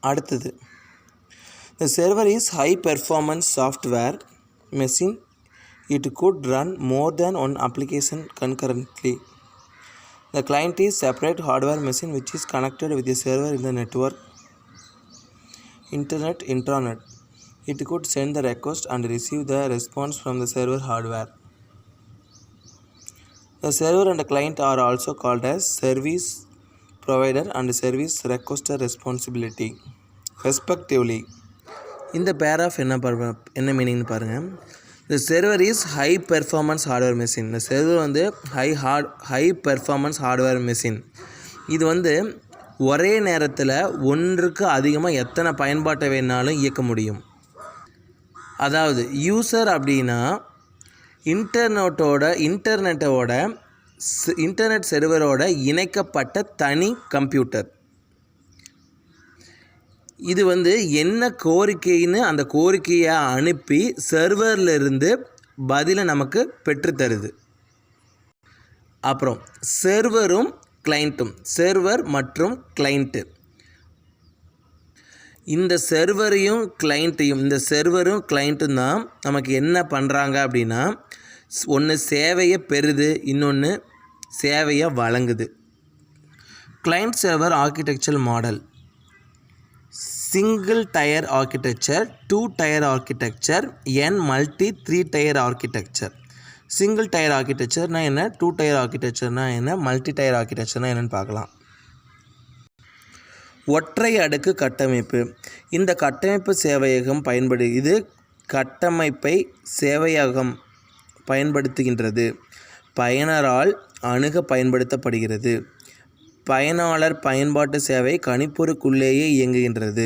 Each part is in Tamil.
அடுத்தது, the server is high performance software machine. It could run more than one application concurrently. The client is separate hardware machine which is connected with the server in the network internet intranet. It could send the request and receive the response from the server hardware. The server and the client are also called as service provider and service requester responsibility respectively. இந்த பேர் ஆஃப் என்ன மீனிங்னு பாருங்கள். The server is high performance hardware machine. இந்த server வந்து high performance hardware machine. இது வந்து ஒரே நேரத்தில் ஒன்றுக்கு அதிகமாக எத்தனை பயன்பாட்டை வேணாலும் இயக்க முடியும். அதாவது யூசர் அப்படின்னா இன்டர்நெட் சர்வரோட இணைக்கப்பட்ட தனி கம்ப்யூட்டர். இது வந்து என்ன கோரிக்கைன்னு அந்த கோரிக்கையை அனுப்பி சர்வர்லேருந்து பதிலை நமக்கு பெற்றுத்தருது. அப்புறம் சர்வரும் கிளைண்ட்டும், சர்வர் மற்றும் கிளைண்ட்டு, இந்த சர்வரும் கிளைண்ட்டும் தான் நமக்கு என்ன பண்ணுறாங்க அப்படின்னா, ஒன்று சேவையை பெறுது, இன்னொன்று சேவையை வழங்குது. Client server architecture model, single tier architecture, 2 tier architecture, multi 3 tier architecture. Single tier ஆர்கிடெக்சர்னால் என்ன, 2 டயர் ஆர்கிடெக்சர்னால் என்ன, மல்டி டயர் ஆர்கிடெக்சர்னால் என்னென்னு பார்க்கலாம். ஒற்றை அடுக்கு கட்டமைப்பு. இந்த கட்டமைப்பு சேவையகம் கட்டமைப்பை சேவையகம் பயன்படுத்துகின்றது. பயனரால் அணுக பயன்படுத்தப்படுகிறது. பயனாளர் பயன்பாட்டு சேவை கணிப்பொறிக்குள்ளேயே இயங்குகின்றது.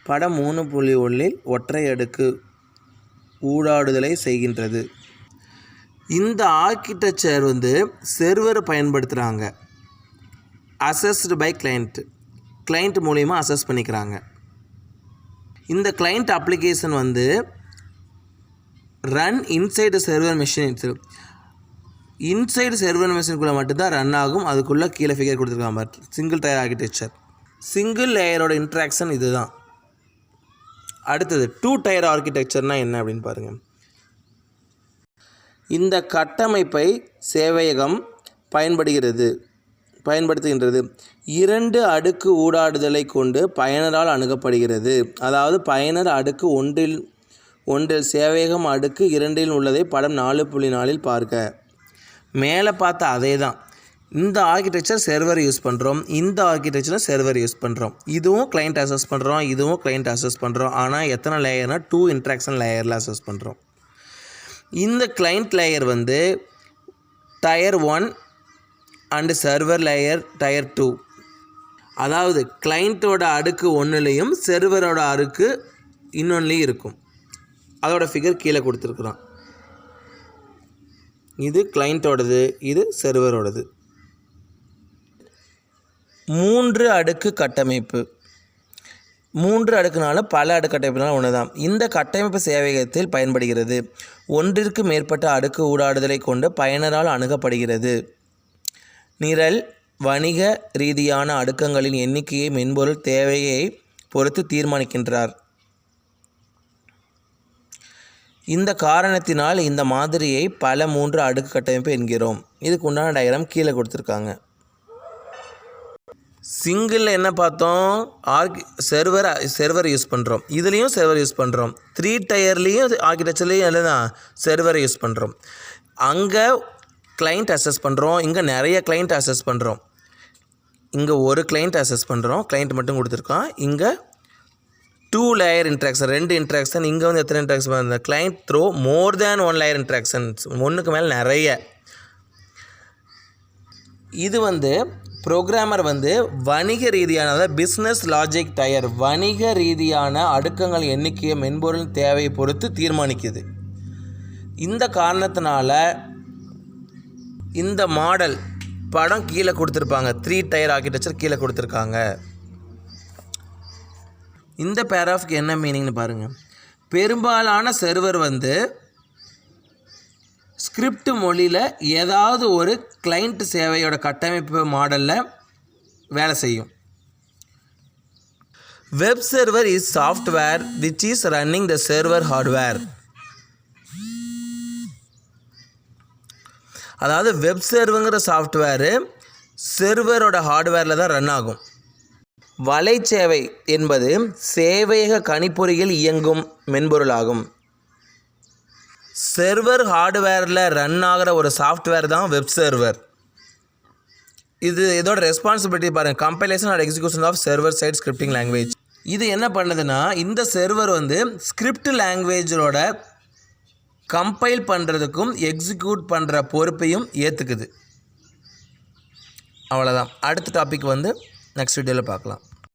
படம் 3.1 ஒற்றை அடுக்கு ஊடாடுதலை செய்கின்றது. இந்த ஆர்கிடெக்சர் வந்து சர்வர் பயன்படுத்துகிறாங்க. அசஸ்டு பை கிளைண்ட் மூலிமா அசஸ் பண்ணிக்கிறாங்க. இந்த கிளைண்ட் அப்ளிகேஷன் வந்து run inside server machine. Inside server மெஷினுக்குள்ளே மட்டும்தான் ரன் ஆகும். அதுக்குள்ளே கீழே ஃபிகர் கொடுத்துருக்காங்க. சிங்கிள் டயர் ஆர்கிடெக்சர், சிங்கிள் லேயரோட இன்ட்ராக்ஷன் இதுதான். அடுத்தது 2 டயர் ஆர்கிடெக்சர்னால் என்ன அப்படின்னு பாருங்கள். இந்த கட்டமைப்பை சேவையகம் பயன்படுத்துகின்றது. 2 அடுக்கு ஊடாடுதலை கொண்டு பயனரால் அணுகப்படுகிறது. அதாவது பயனர் அடுக்கு ஒன்றில் சேவையகம் அடுக்கு 2 உள்ளதை படம் 4.4 பார்க்க. மேலே பார்த்த அதே தான். இந்த ஆர்கிடெக்சர் சர்வர் யூஸ் பண்ணுறோம், இந்த ஆர்கிடெக்சர் சர்வர் யூஸ் பண்ணுறோம். இதுவும் கிளைண்ட் அசஸ் பண்ணுறோம், இதுவும் கிளைண்ட் அசஸ் பண்ணுறோம். ஆனால் எத்தனை லேயர்னால் 2 இன்ட்ராக்ஷன் லேயரில் அசஸ் பண்ணுறோம். இந்த கிளைண்ட் லேயர் வந்து tier 1 and server layer tier 2. அதாவது கிளைண்ட்டோட அடுக்கு 1லேயும் சர்வரோட அடுக்கு இன்னொன்றுலேயும் இருக்கும். அதோட ஃபிகர் கீழே கொடுத்துருக்குறோம். இது கிளைண்ட்டோடது, இது சர்வரோடது. 3 அடுக்கு கட்டமைப்பு. 3 அடுக்குனால பல அடுக்கு கட்டமைப்புனால ஒன்று தான். இந்த கட்டமைப்பு சேவையகத்தில் பயன்படுகிறது. ஒன்றிற்கு மேற்பட்ட அடுக்கு ஊடாடுதலை கொண்டு பயனரால் அணுகப்படுகிறது. நிரல் வணிக ரீதியான அடுக்கங்களின் எண்ணிக்கையை மென்பொருள் தேவையை பொறுத்து தீர்மானிக்கின்றார். இந்த காரணத்தினால் இந்த மாதிரியை பல 3 அடுக்கு கட்டமைப்பு என்கிறோம். இதுக்கு உண்டான டயக்ராம் கீழே கொடுத்துருக்காங்க. சிங்கிள் என்ன பார்த்தோம், சர்வர் யூஸ் பண்ணுறோம், இதுலேயும் சர்வர் யூஸ் பண்ணுறோம். 3 டயர்லேயும் ஆர்கிடெக்சர்லேயும் எல்லாம் சர்வரை யூஸ் பண்ணுறோம். அங்கே கிளைண்ட் அசஸ் பண்ணுறோம், இங்கே நிறைய கிளைண்ட் அசஸ் பண்ணுறோம். இங்கே ஒரு கிளைண்ட் அசஸ் பண்ணுறோம், கிளைண்ட் மட்டும் கொடுத்துருக்கோம். இங்கே 2 லேயர் இன்ட்ராக்ஷன், 2 இன்ட்ராக்ஷன். இங்கே வந்து எத்தனை இன்ட்ராக்ஷன் பண்ணுறது, கிளைண்ட் த்ரோ மோர் தேன் 1 லேயர் இன்ட்ராக்ஷன்ஸ், 1க்கு மேலே நிறைய. இது வந்து ப்ரோக்ராமர் வந்து வணிக ரீதியான, அதாவது பிஸ்னஸ் லாஜிக் டயர், வணிக ரீதியான அடுக்கங்கள் எண்ணிக்கையை மென்பொருள் தேவையை பொறுத்து தீர்மானிக்குது. இந்த காரணத்தினால இந்த மாடல் படம் கீழே கொடுத்துருப்பாங்க. 3 டயர் ஆர்கிடெக்சர் கீழே கொடுத்துருக்காங்க. இந்த பேராஃப்க்கு என்ன மீனிங்னு பாருங்கள். பெரும்பாலான சர்வர் வந்து ஸ்கிரிப்ட் மொழியில் ஏதாவது ஒரு கிளைண்ட் சேவையோட கட்டமைப்பு மாடலில் வேலை செய்யும். Web server is software which is running the server hardware. அதாவது வெப் சர்வருங்கிற சாஃப்ட்வேரு சர்வரோட ஹார்ட்வேரில் தான் ரன் ஆகும். வலைச்சேவை என்பது சேவையக கணிப்பொறியில் இயங்கும் மென்பொருளாகும். சர்வர் ஹார்ட்வேரில் ரன் ஆகிற ஒரு சாஃப்ட்வேர் தான் வெப் சர்வர். இதோட ரெஸ்பான்சிபிலிட்டி பாருங்கள், compilation or execution of server side scripting language. இது என்ன பண்ணுதுன்னா இந்த சர்வர் ஸ்கிரிப்ட் லாங்குவேஜோட கம்பைல் பண்ணுறதுக்கும் எக்ஸிக்யூட் பண்ணுற பொறுப்பையும் ஏற்றுக்குது. அவ்வளோதான். அடுத்த டாபிக் நெக்ஸ்ட் வீடியோவில் பார்க்கலாம்.